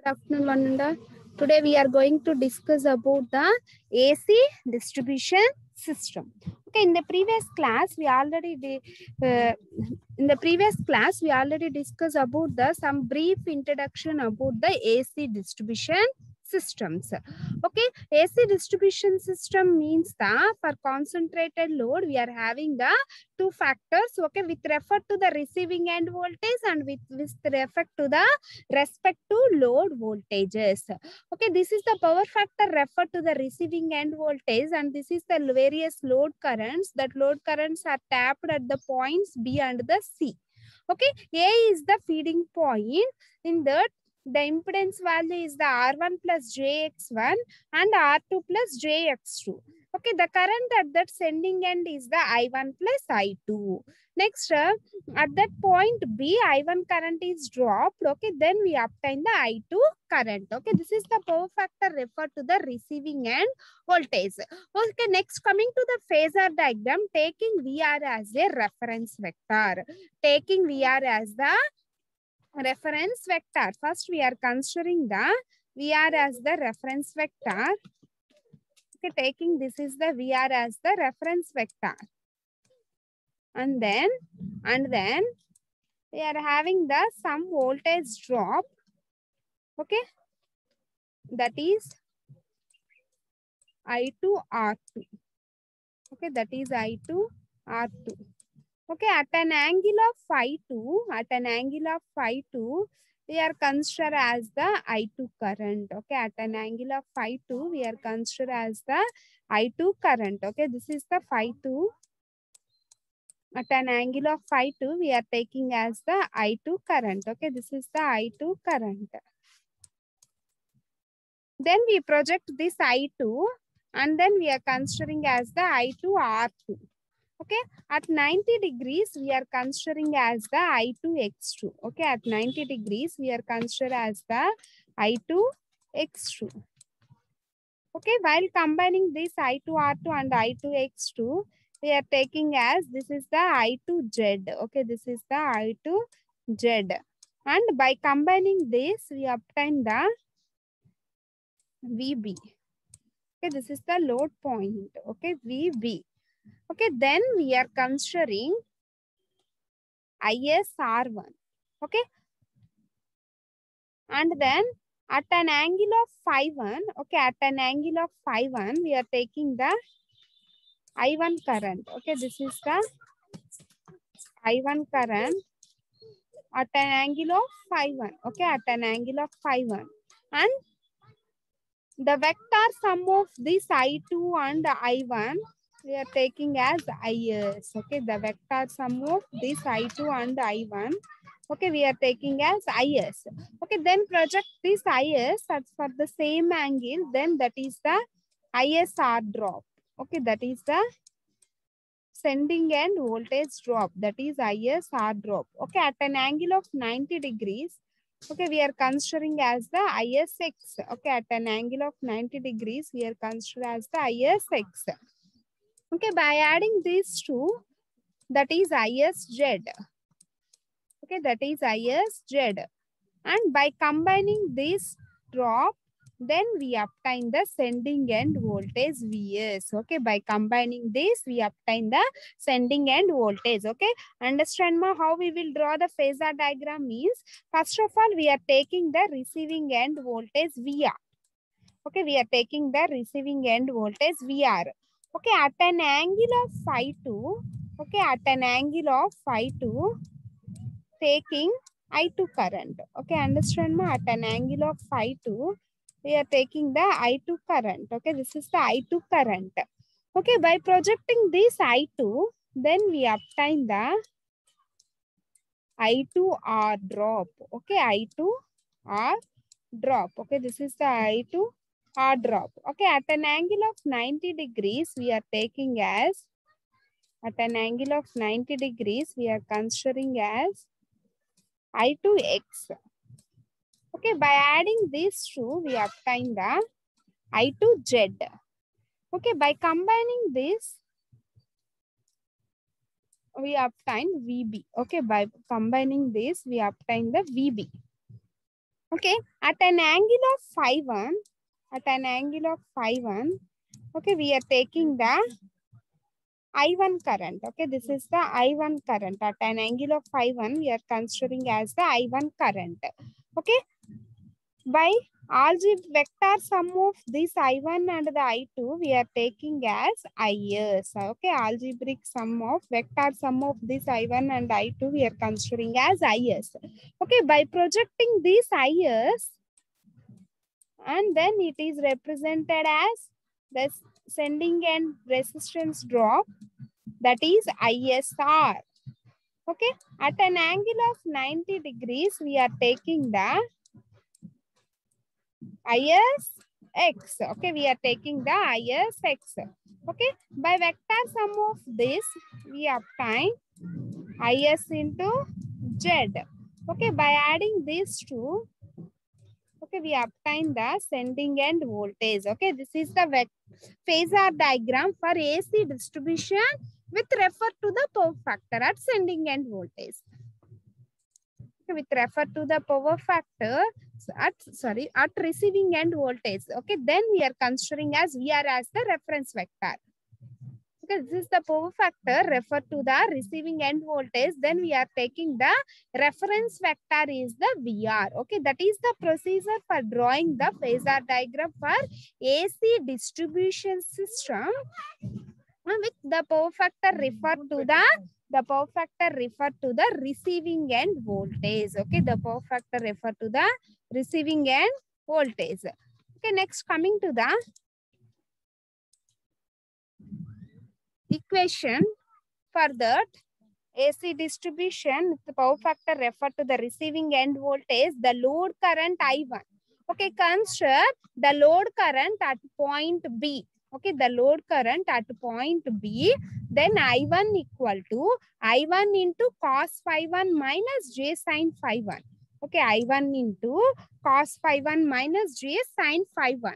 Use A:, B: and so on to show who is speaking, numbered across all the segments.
A: Afternoon, one and all. Today we are going to discuss about the AC distribution system. Okay, in the previous class we already discussed about the some brief introduction about the AC distribution systems. Okay, AC distribution system means the for concentrated load we are having the two factors. Okay, with refer to the receiving end voltage and with respect to the respective load voltages. Okay, this is the power factor referred to the receiving end voltage, and this is the various load currents. That load currents are tapped at the points B and the C. Okay, A is the feeding point. In that, the impedance value is the R1 plus JX1 and R2 plus JX2. Okay, the current at that sending end is the I1 plus I2. Next, at that point B, I1 current is dropped. Okay, then we obtain the I2 current. Okay, this is the power factor referred to the receiving end voltage. Okay, next coming to the phasor diagram, taking VR as a reference vector. Taking VR as the reference vector. First, we are considering the VR as the reference vector. Okay, taking this is the VR as the reference vector. And then we are having the some voltage drop. Okay, that is I2 R2. Okay, that is I2 R2. Okay, at an angle of phi 2, we are considered as the I2 current. Okay, at an angle of phi 2, we are considered as the I2 current. Okay, this is the phi 2. At an angle of phi 2, we are taking as the I2 current. Okay, this is the I2 current. Then we project this I2 and then we are considering as the I2 R2. Okay, at 90 degrees, we are considering as the I2 X2. Okay, at 90 degrees, we are considered as the I2 X2. Okay, while combining this I2 R2 and I2 X2, we are taking as this is the I2Z. Okay, this is the I2Z. And by combining this, we obtain the VB. Okay, this is the load point. Okay, VB. Okay, then we are considering ISR1. Okay, and then at an angle of phi 1, okay, at an angle of phi 1, we are taking the I1 current. Okay, this is the I1 current at an angle of phi 1. Okay, at an angle of phi 1. And the vector sum of this I2 and I1, we are taking as IS. Okay, the vector sum of this I2 and I1. Okay, we are taking as IS. Okay, then project this IS as for the same angle, then that is the ISR drop. Okay, that is the sending end voltage drop. That is ISR drop. Okay, at an angle of 90 degrees, okay, we are considering as the ISX. Okay, at an angle of 90 degrees, we are considering as the ISX. Okay, by adding these two, that is ISZ. Okay, that is ISZ. And by combining this drop, then we obtain the sending end voltage Vs. Okay, by combining this, we obtain the sending end voltage. Okay, understand how we will draw the phasor diagram means, first of all, we are taking the receiving end voltage VR. Okay, we are taking the receiving end voltage VR. Okay, at an angle of phi 2, okay, at an angle of phi 2, taking I2 current. Okay, understand at an angle of phi 2, we are taking the I2 current. Okay, this is the I2 current. Okay, by projecting this I2, then we obtain the I2R drop. Okay, I2R drop. Okay, this is the I2R drop. Okay, at an angle of 90 degrees, we are taking as, at an angle of 90 degrees, we are considering as I2X. Okay, by adding these two, we obtain the I2Z. Okay, by combining this, we obtain VB. Okay, by combining this, we obtain the VB. Okay, at an angle of phi 1, at an angle of phi 1, okay, we are taking the I1 current. Okay, this is the I1 current. At an angle of phi 1, we are considering as the I1 current. Okay, by algebraic vector sum of this I1 and the I2, we are taking as IS. Okay, algebraic sum of vector sum of this I1 and I2, we are considering as IS. Okay, by projecting this IS, and then it is represented as the sending end resistance drop, that is ISR. Okay, at an angle of 90 degrees, we are taking the ISX. Okay, we are taking the ISX. Okay, by vector sum of this, we obtain IS into Z. Okay, by adding these two, okay, we obtain the sending end voltage. Okay, this is the phasor diagram for AC distribution with refer to the power factor at sending end voltage. With refer to the power factor at receiving end voltage. Okay, then we are considering as VR as the reference vector. Okay, this is the power factor refer to the receiving end voltage. Then we are taking the reference vector is the VR. Okay, that is the procedure for drawing the phasor diagram for AC distribution system with the power factor refer to the power factor refer to the receiving end voltage. Okay, the power factor refer to the receiving end voltage. Okay, next coming to the equation for that AC distribution with the power factor refer to the receiving end voltage, the load current I1. Okay, consider the load current at point B. Okay, the load current at point B, then I1 equal to I1 into cos phi 1 minus j sin phi 1. Okay, I1 into cos phi 1 minus j sin phi 1.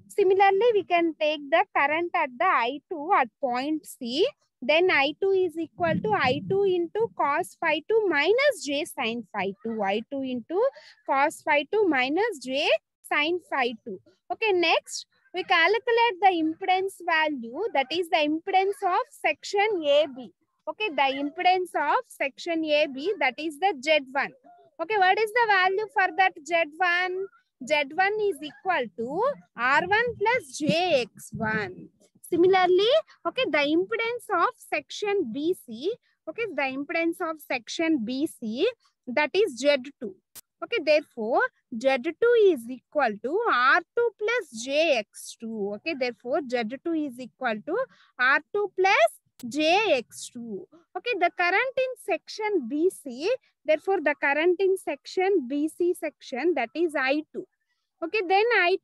A: Similarly, we can take the current at the I2 at point C. Then I2 is equal to I2 into cos phi 2 minus j sin phi 2. I2 into cos phi 2 minus j sin phi 2. Okay, next we calculate the impedance value, that is the impedance of section AB. Okay, the impedance of section AB, that is the Z1. Okay, what is the value for that Z1? Z1 is equal to R1 plus JX1. Similarly, okay, the impedance of section BC, okay, the impedance of section BC, that is Z2. Okay, therefore, Z2 is equal to R2 plus JX2. Okay, therefore, Z2 is equal to R2 plus JX2. Okay, the current in section BC, therefore, the current in section BC section, that is I2. Okay, then I2,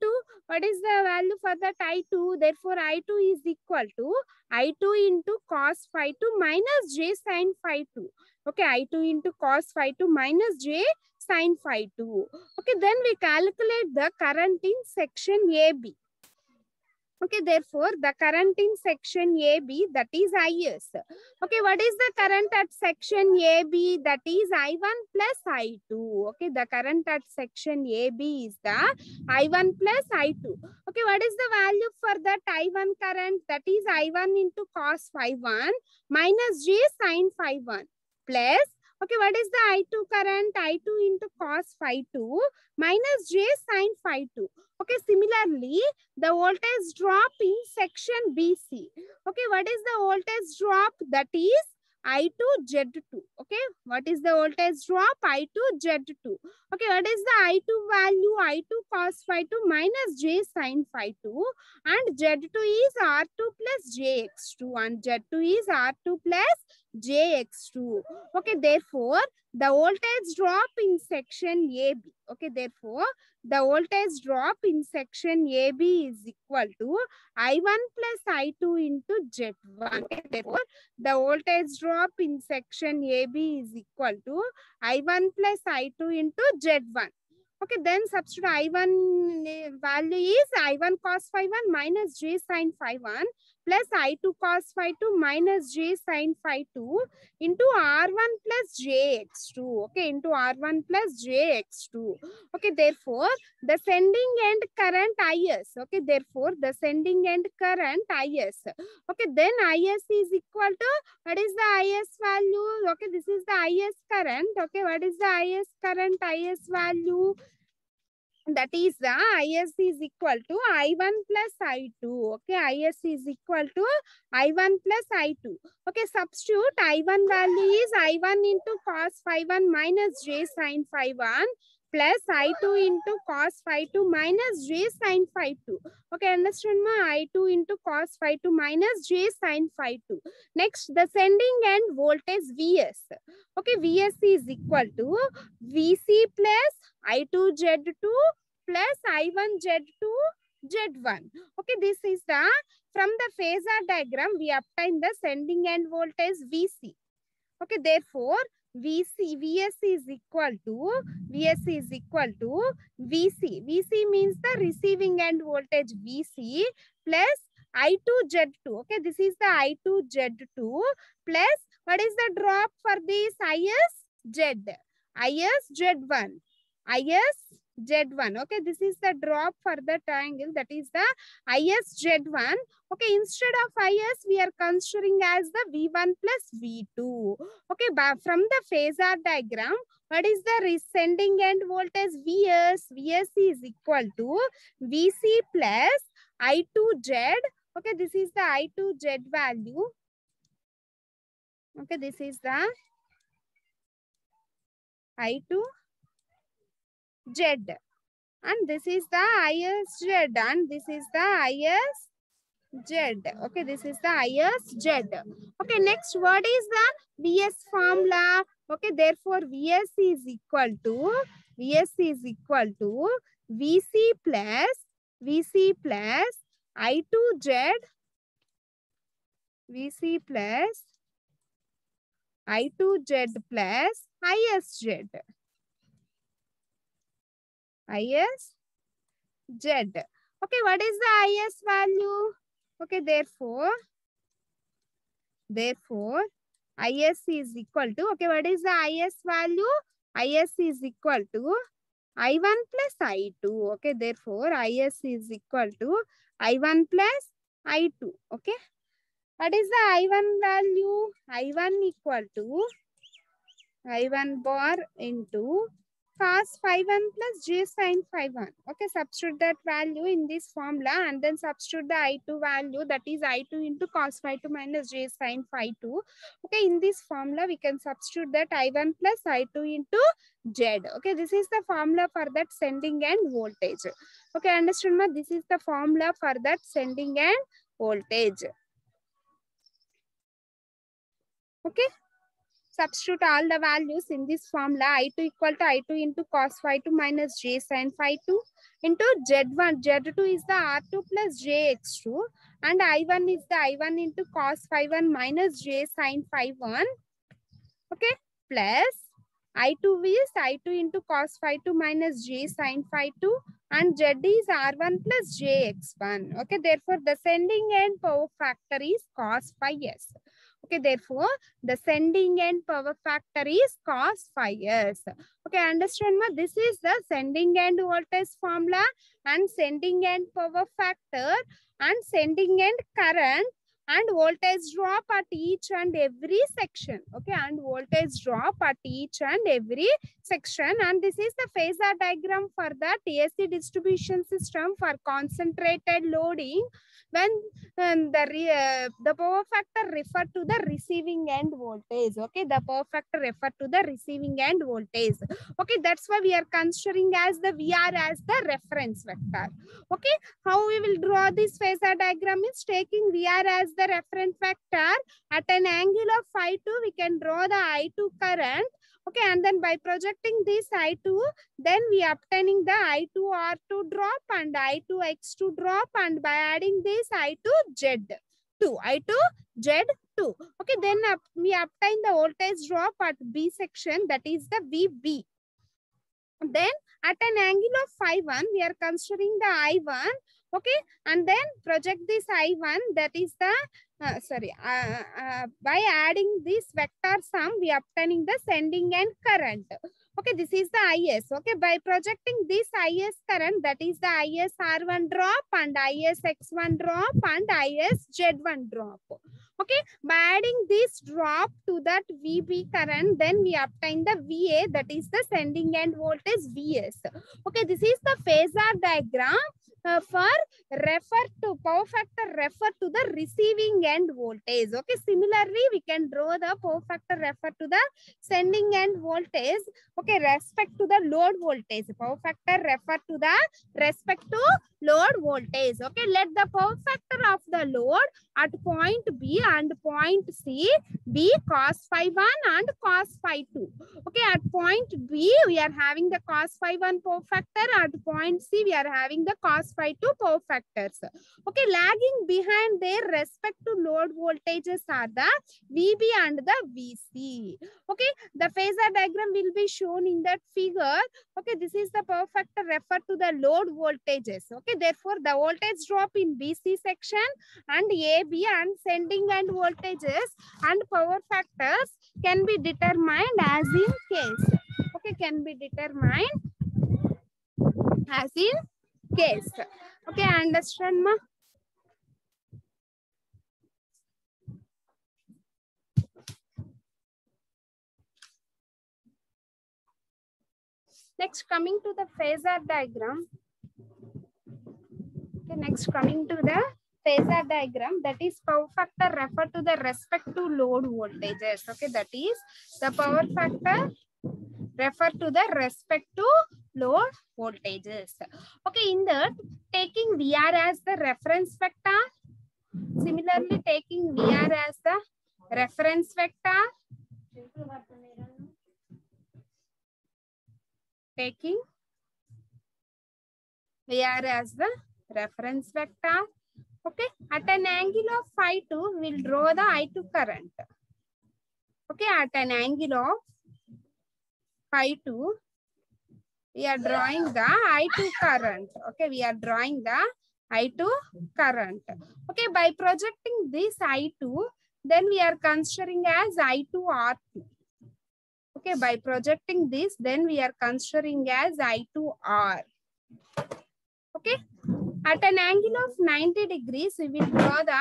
A: what is the value for that I2? Therefore, I2 is equal to I2 into cos phi 2 minus j sin phi 2. Okay, I2 into cos phi 2 minus j sin phi 2. Okay, then we calculate the current in section AB. Okay, therefore, the current in section AB, that is IS. Okay, what is the current at section AB? That is I1 plus I2. Okay, the current at section AB is the I1 plus I2. Okay, what is the value for that I1 current? That is I1 into cos phi 1 minus j sin phi 1 plus, okay, what is the I2 current? I2 into cos phi 2 minus j sin phi 2. Okay, similarly, the voltage drop in section BC. Okay, what is the voltage drop? That is I2 Z2. Okay, what is the voltage drop? I2 Z2. Okay, what is the I2 value? I2 cos phi 2 minus j sin phi 2, and Z2 is R2 plus JX2, and Z2 is R2 plus JX2. Okay, therefore, the voltage drop in section AB. Okay, therefore, the voltage drop in section AB is equal to I1 plus I2 into Z1. Okay, therefore, the voltage drop in section AB is equal to I1 plus I2 into Z1. Okay, then substitute I1 value is I1 cos phi 1 minus j sin phi 1 plus I2 cos phi 2 minus j sin phi 2 into R1 plus jx2. Okay, into R1 plus jx2. Okay, therefore, the sending end current IS. Okay, therefore, the sending end current IS. Okay, then IS is equal to, what is the IS value? Okay, this is the IS current. Okay, what is the IS current? IS value, that is the IS is equal to I1 plus I2. Okay, IS is equal to I1 plus I2. Okay, substitute I1 value is I1 into cos phi 1 minus j sin phi 1 plus I2 into cos phi 2 minus j sin phi 2. Okay, understand ma? I2 into cos phi 2 minus j sin phi 2. Next, the sending end voltage Vs. Okay, Vs is equal to Vc plus I2Z2 plus I1Z2 Z1. Okay, this is the, from the phasor diagram, we obtain the sending end voltage Vc. Okay, therefore, Vs is equal to Vc. Vc means the receiving end voltage Vc plus I2Z2. Okay, this is the I2Z2 plus, what is the drop for this? ISZ. ISZ1. ISZ1. Okay, this is the drop for the triangle, that is the ISZ1. Okay, instead of IS, we are considering as the V1 plus V2. Okay, but from the phasor diagram, what is the sending end voltage Vs? Vs is equal to Vc plus I2Z. Okay, this is the I2Z value. Okay, this is the I2Z. And this is the ISZ. And this is the ISZ. Okay, this is the ISZ. Okay, next, what is the Vs formula? Okay, therefore, Vs is equal to Vc plus I2Z, Vc plus I2Z plus ISZ. ISZ. Okay, what is the IS value? Okay, therefore, IS is equal to, okay, what is the IS value? IS is equal to I1 plus I2. Okay, therefore, IS is equal to I1 plus I2. Okay, what is the I1 value? I1 equal to I1 bar into cos phi 1 plus j sin phi 1. Okay, substitute that value in this formula and then substitute the I2 value, that is I2 into cos phi 2 minus j sin phi 2. Okay, in this formula, we can substitute that I1 plus I2 into Z. Okay, this is the formula for that sending end voltage. Okay, understand ma? This is the formula for that sending end voltage. Okay. Substitute all the values in this formula. I2 equal to I2 into cos phi 2 minus j sin phi 2 into Z1. Z2 is the R2 plus jx2 and I1 is the I1 into cos phi 1 minus j sin phi 1. Okay, plus I2 is I2 into cos phi 2 minus j sin phi 2 and Z is R1 plus jx1. Okay, therefore the sending end power factor is cos phi s. Okay, therefore, the sending end power factor is cos phi s. Okay, understand ma? This is the sending end voltage formula and sending end power factor and sending end current and voltage drop at each and every section. Okay, and voltage drop at each and every section. And this is the phasor diagram for that AC distribution system for concentrated loading when the power factor refer to the receiving end voltage. Okay, the power factor refer to the receiving end voltage. Okay, that's why we are considering as the VR as the reference vector. Okay, how we will draw this phasor diagram is taking VR as the reference vector at an angle of phi 2, we can draw the I2 current. Okay, and then by projecting this I2, then we obtaining the I2R2 drop and I2X2 drop, and by adding this I2Z2. Okay, then we obtain the voltage drop at B section, that is the VB. Then at an angle of phi 1, we are considering the I1. Okay, and then project this I1, that is the by adding this vector sum, we are obtaining the sending end current. Okay, this is the IS. Okay, by projecting this IS current, that is the IS R1 drop and IS X1 drop and IS Z1 drop. Okay, by adding this drop to that VB current, then we obtain the VA, that is the sending end voltage VS. Okay, this is the phasor diagram for power factor refer to the receiving end voltage. Okay, similarly we can draw the power factor refer to the sending end voltage. Okay, respect to the load voltage. Power factor refer to the respect to load voltage. Okay, let the power factor of the load at point B and point C be cos phi 1 and cos phi 2. Okay, at point B we are having the cos phi 1 power factor, at point C we are having the cos phi 2 power factors. Okay, lagging behind their respect to load voltages are the VB and the VC. Okay, the phasor diagram will be shown in that figure. Okay, this is the power factor refer to the load voltages. Okay, therefore the voltage drop in BC section and AB and sending end voltages and power factors can be determined as in case. Okay, can be determined as in case. Okay, understand, ma? Next, coming to the phasor diagram. Okay, next coming to the phasor diagram, that is power factor refer to the respect to load voltages. Okay, that is the power factor refer to the respect to load voltages. Okay, in that taking VR as the reference vector, similarly taking VR as the reference vector, taking VR as the reference vector. Okay, at an angle of phi 2, we'll draw the I2 current. Okay, at an angle of phi 2, we are drawing the I2 current. Okay, we are drawing the I2 current. Okay, by projecting this I2, then we are considering as I2R2. Okay, by projecting this, then we are considering as I2R. Okay, at an angle of 90 degrees, we will draw the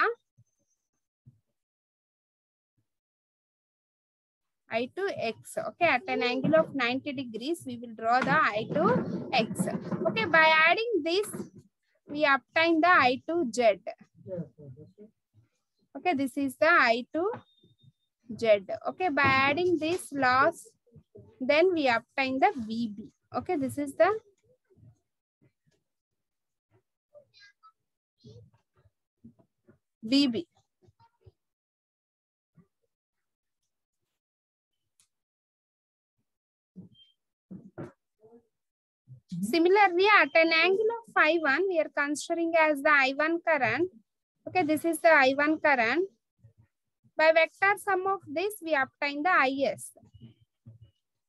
A: I2X. Okay, at an angle of 90 degrees, we will draw the I2X. Okay, by adding this, we obtain the I2Z. Okay, this is the I2Z. Okay, by adding this loss, then we obtain the VB. Okay, this is the VB. Similarly, at an angle of phi 1, we are considering as the I1 current. Okay, this is the I1 current. By vector sum of this, we obtain the IS.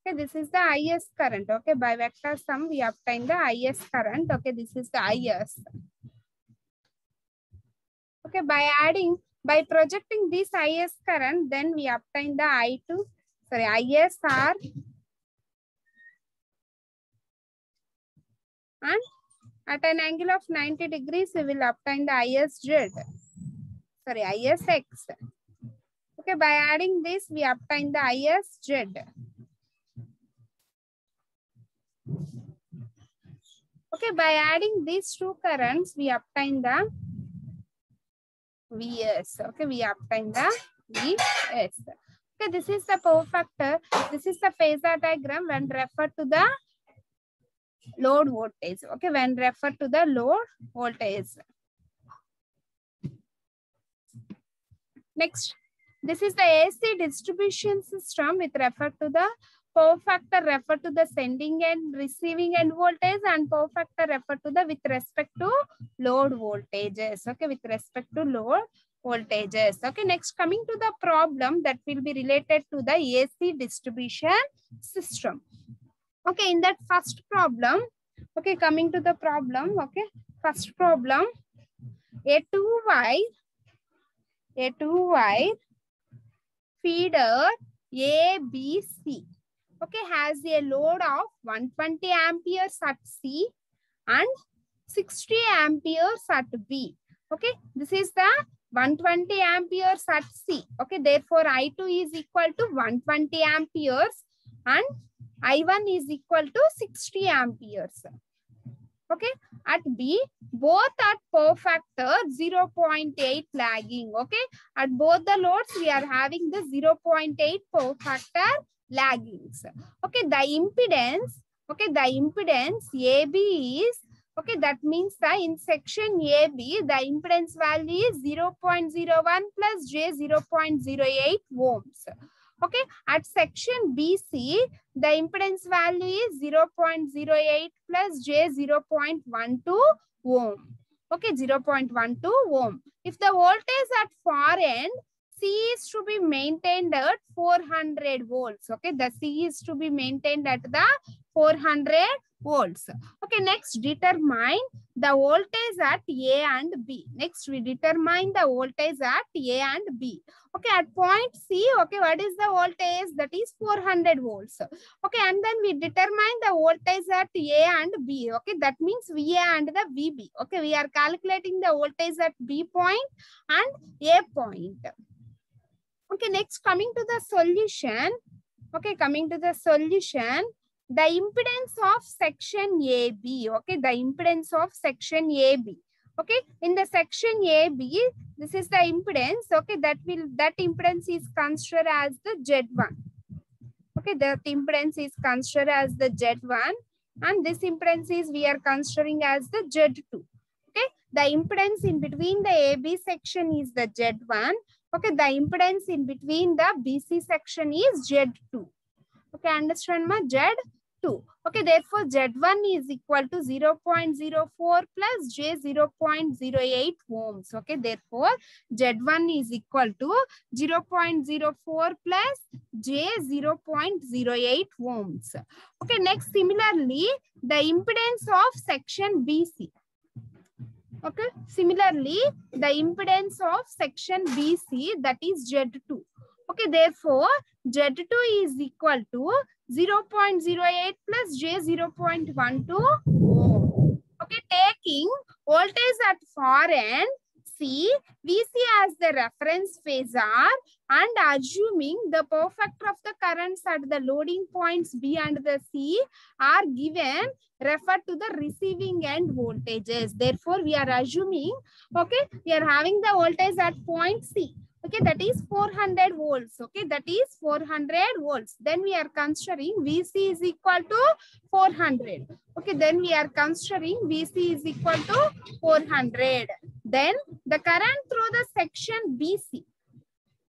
A: Okay, this is the IS current. Okay, by vector sum, we obtain the IS current. Okay, this is the IS. Okay, by projecting this IS current, then we obtain the ISR. And at an angle of 90 degrees, we will obtain the ISZ. ISX. Okay, by adding this, we obtain the ISZ. Okay, by adding these two currents, we obtain the VS. Okay, we obtain the VS. Okay, this is the power factor. This is the phasor diagram when referred to the load voltage. Okay, when referred to the load voltage. Next, this is the AC distribution system with refer to the power factor refer to the sending and receiving end voltage, and power factor refer to the with respect to load voltages. Okay, with respect to load voltages. Okay, next coming to the problem that will be related to the AC distribution system. Okay, in that first problem, okay, coming to the problem, okay, First problem, a two-wire feeder ABC, okay, has a load of 120 amperes at C and 60 amperes at B. Okay, this is the 120 amperes at C. Okay, therefore I2 is equal to 120 amperes and I1 is equal to 60 amperes. Okay, at B, both at power factor 0.8 lagging. Okay, at both the loads, we are having the 0.8 power factor laggings. Okay, the impedance AB is, okay, that means that in section AB, the impedance value is 0.01 plus J 0.08 ohms. Okay, at section BC, the impedance value is 0.08 plus J 0.12 ohm. Okay, 0.12 ohm. If the voltage at far end, C is to be maintained at 400 volts. Okay, the C is to be maintained at the 400 volts. Okay, next determine the voltage at A and B. Next we determine the voltage at A and B. Okay, at point C, okay, what is the voltage? That is 400 volts. Okay, and then we determine the voltage at A and B. Okay, that means VA and the VB. Okay, we are calculating the voltage at B point and A point. Okay, next coming to the solution. Okay, coming to the solution. The impedance of section AB, okay, the impedance of section AB, okay, in the section AB, this is the impedance, okay, that impedance is considered as the Z1, okay, that impedance is considered as the Z1, and this impedance is we are considering as the Z2, okay, the impedance in between the AB section is the Z1, okay, the impedance in between the BC section is Z2. Okay, understand ma? Z2. Okay, therefore Z1 is equal to 0.04 plus J 0.08 ohms. Okay, therefore Z1 is equal to 0.04 plus J 0.08 ohms. Okay, next similarly, the impedance of section BC. Okay, similarly, the impedance of section BC, that is Z2. Okay, therefore, Z2 is equal to 0.08 plus J 0.12 ohm. Okay, taking voltage at far end C, VC as the reference phasor and assuming the power factor of the currents at the loading points B and the C are given, refer to the receiving end voltages. Therefore, we are assuming, okay, we are having the voltage at point C. Okay, that is 400 volts. Okay, that is 400 volts. Then we are considering VC is equal to 400. Okay, then we are considering VC is equal to 400. Then the current through the section BC.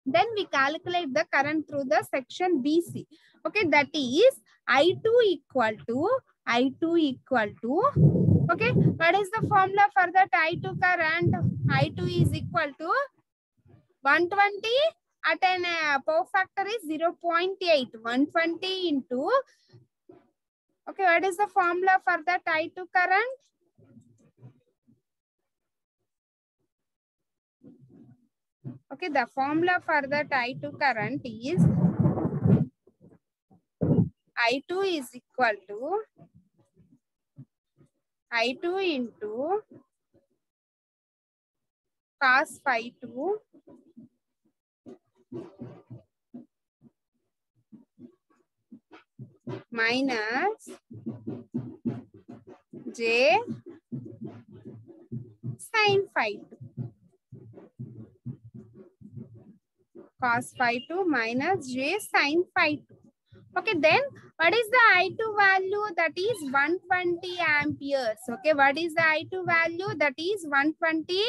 A: Then we calculate the current through the section BC. Okay, that is I2 equal to, okay, what is the formula for that I2 current? I2 is equal to 120 at an power factor is 0.8. 120 into, okay, what is the formula for that I2 current? Okay, the formula for that I2 current is I2 is equal to I2 into cos phi 2 minus J sin phi 2. Cos phi 2 minus J sin phi 2. Okay, then what is the I2 value? That is 120 amperes. Okay, what is the I2 value? That is 120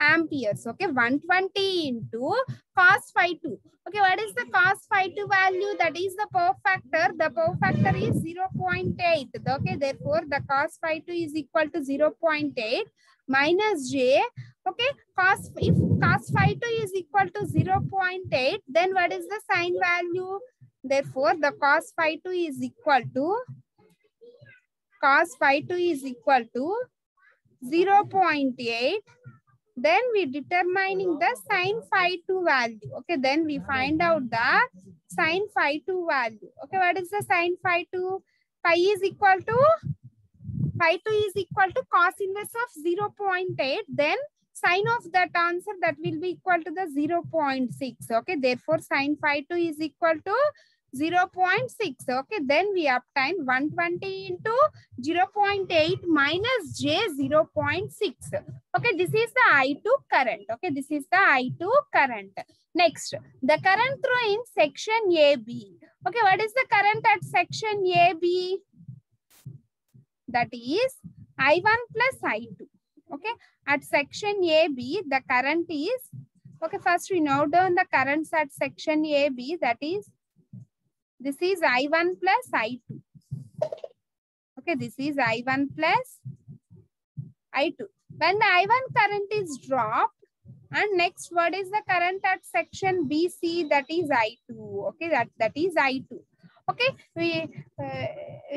A: amperes. Okay, 120 into cos phi 2. Okay, what is the cos phi 2 value? That is the power factor. The power factor is 0.8. Okay, therefore the cos phi 2 is equal to 0.8 minus J. Okay, if cos phi 2 is equal to 0.8, then what is the sin value? Therefore, the cos phi 2 is equal to 0.8 0.8. Then we determining the sin phi 2 value. Okay, then we find out the sin phi 2 value. Okay, what is the sin phi 2? Phi is equal to cos inverse of 0.8. Then sine of that answer, that will be equal to the 0.6. Okay, therefore sin phi 2 is equal to 0.6. Okay, then we obtain 120 into 0.8 minus j 0.6. Okay, this is the I2 current. Okay, this is the I2 current. Next, the current through in section AB. Okay, what is the current at section AB? That is I1 plus I2. Okay, at section AB, the current is, okay, first we note down the currents at section AB. That is, this is I1 plus I2. Okay, this is I1 plus I2. When the I1 current is dropped, and next, what is the current at section BC? That is I2. Okay, that is I2. Okay, we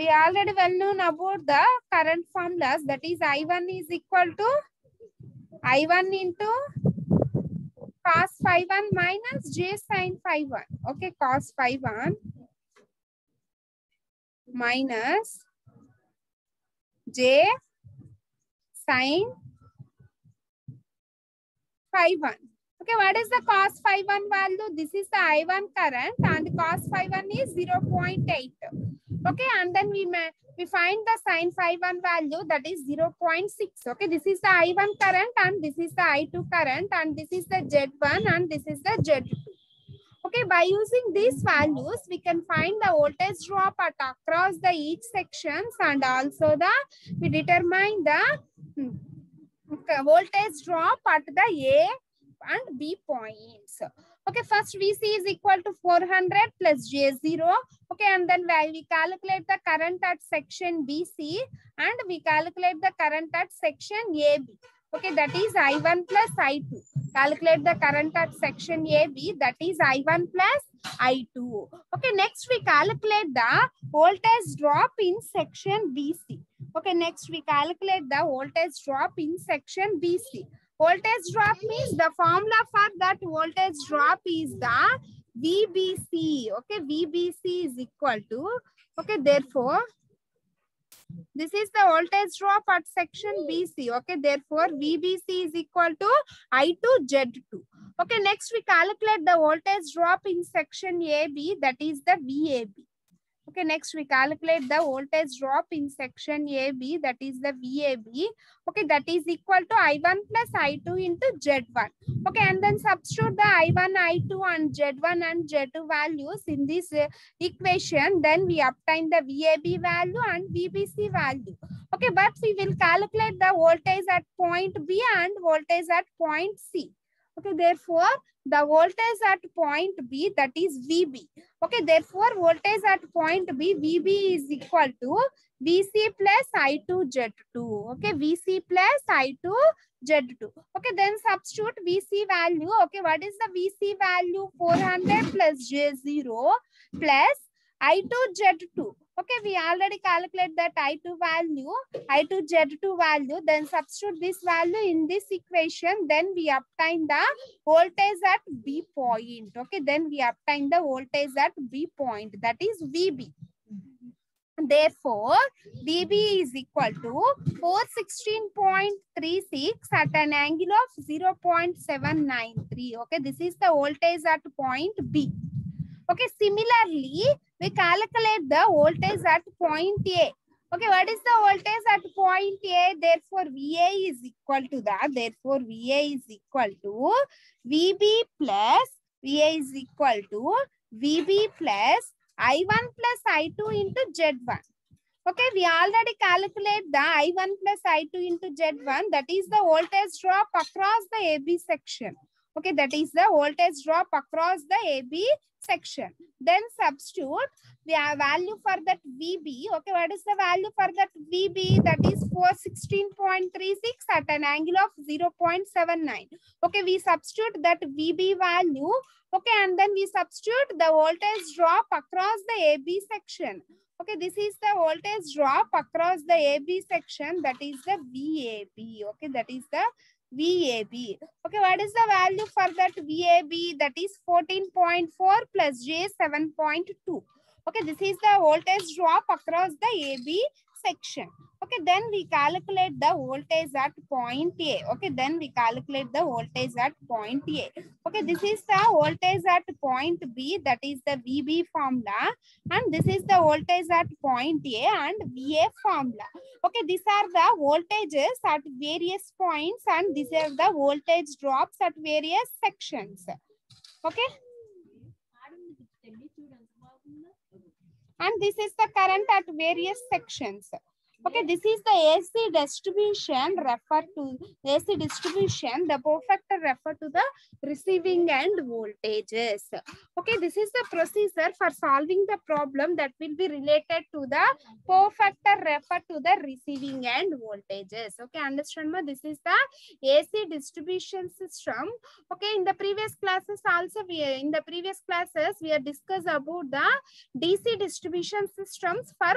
A: already well known about the current formulas. That is I1 is equal to I1 into cos phi 1 minus j sin phi 1. Okay, cos phi 1 minus j sin phi 1. Okay, what is the cos phi 1 value? This is the I1 current and cos phi 1 is 0.8. Okay, and then we find the sin phi 1 value, that is 0.6. Okay, this is the I1 current and this is the I2 current and this is the Z1 and this is the Z2. Okay, by using these values, we can find the voltage drop at across the each sections, and also we determine the voltage drop at the A and B points. Okay, first VC is equal to 400 plus J0. Okay, and then we calculate the current at section BC and we calculate the current at section AB. Okay, that is I1 plus I2. Calculate the current at section AB, that is I1 plus I2. Okay, next we calculate the voltage drop in section BC. Okay, next we calculate the voltage drop in section BC. Voltage drop means the formula for that voltage drop is the VBC. Okay, VBC is equal to, okay, therefore, this is the voltage drop at section BC. Okay, therefore, VBC is equal to I2Z2. Okay, next we calculate the voltage drop in section AB, that is the VAB. Okay, next we calculate the voltage drop in section AB, that is the VAB. Okay, that is equal to I1 plus I2 into Z1. Okay, and then substitute the I1, I2 and Z1 and Z2 values in this equation. Then we obtain the VAB value and VBC value. Okay, but we will calculate the voltage at point B and voltage at point C. Okay, therefore, the voltage at point B, that is VB. Okay, therefore, voltage at point B, VB is equal to VC plus I2Z2. Okay, VC plus I2Z2. Okay, then substitute VC value. Okay, what is the VC value? 400 plus J0 plus I2Z2. Okay, we already calculate that I2 value, I2Z2 value, then substitute this value in this equation, then we obtain the voltage at B point. Okay, then we obtain the voltage at B point, that is VB. Therefore, VB is equal to 416.36 at an angle of 0.793. Okay, this is the voltage at point B. Okay, similarly, we calculate the voltage at point A. Okay, what is the voltage at point A? Therefore, VA is equal to that. Therefore, VA is equal to VB plus, VA is equal to VB plus I1 plus I2 into Z1. Okay, we already calculate the I1 plus I2 into Z1. That is the voltage drop across the AB section. Okay, that is the voltage drop across the AB section. Then substitute the value for that VB. Okay, what is the value for that VB? That is 416.36 at an angle of 0.79. Okay, we substitute that VB value. Okay, and then we substitute the voltage drop across the AB section. Okay, Okay, this is the voltage drop across the AB section, that is the VAB. Okay, that is the VAB. Okay, what is the value for that VAB? That is 14.4 plus J 7.2. Okay, this is the voltage drop across the AB section. Okay, then we calculate the voltage at point A. Okay, then we calculate the voltage at point A. Okay, this is the voltage at point B, that is the VB formula, and this is the voltage at point A and VA formula. Okay, these are the voltages at various points and these are the voltage drops at various sections. Okay. And this is the current at various sections. Okay, this is the AC distribution refer to AC distribution. The perfector refer to the receiving end voltages. Okay, this is the procedure for solving the problem that will be related to the perfector refer to the receiving end voltages. Okay, understand ma? This is the AC distribution system. Okay, in the previous classes also we are discussed about the DC distribution systems for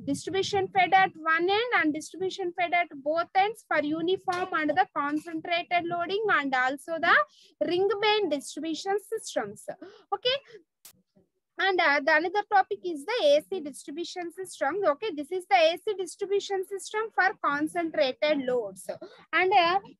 A: distribution fed at one end and distribution fed at both ends for uniform and the concentrated loading, and also the ring main distribution systems. Okay. And the another topic is the AC distribution system. Okay, this is the AC distribution system for concentrated loads. And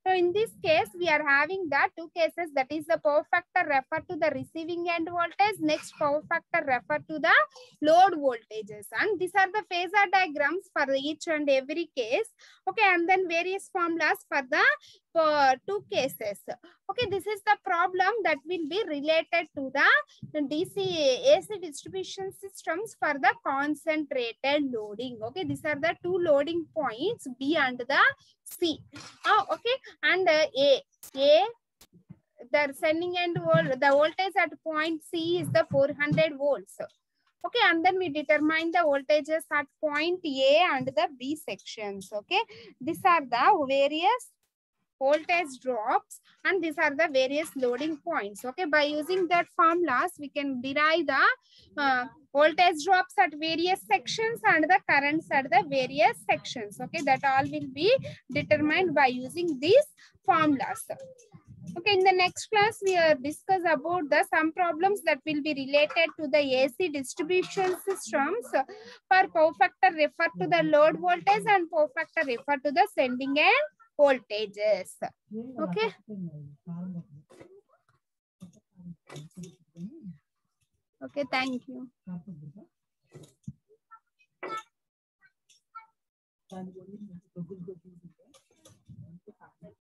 A: in this case, we are having the two cases, that is the power factor refer to the receiving end voltage, next power factor refer to the load voltages. And these are the phasor diagrams for each and every case. Okay, and then various formulas for the two cases. Okay, this is the problem that will be related to the DC AC distribution systems for the concentrated loading. Okay, these are the two loading points, B and the C. Okay, and A, the sending end the voltage at point C is the 400 volts. Okay, and then we determine the voltages at point A and the B sections. Okay, these are the various voltage drops and these are the various loading points. Okay, by using that formulas we can derive the voltage drops at various sections and the currents at the various sections. Okay, that all will be determined by using these formulas. Okay, in the next class we will discuss about the some problems that will be related to the AC distribution systems. For power factor refer to the load voltage and power factor refer to the sending end voltages. Okay. Okay, thank you.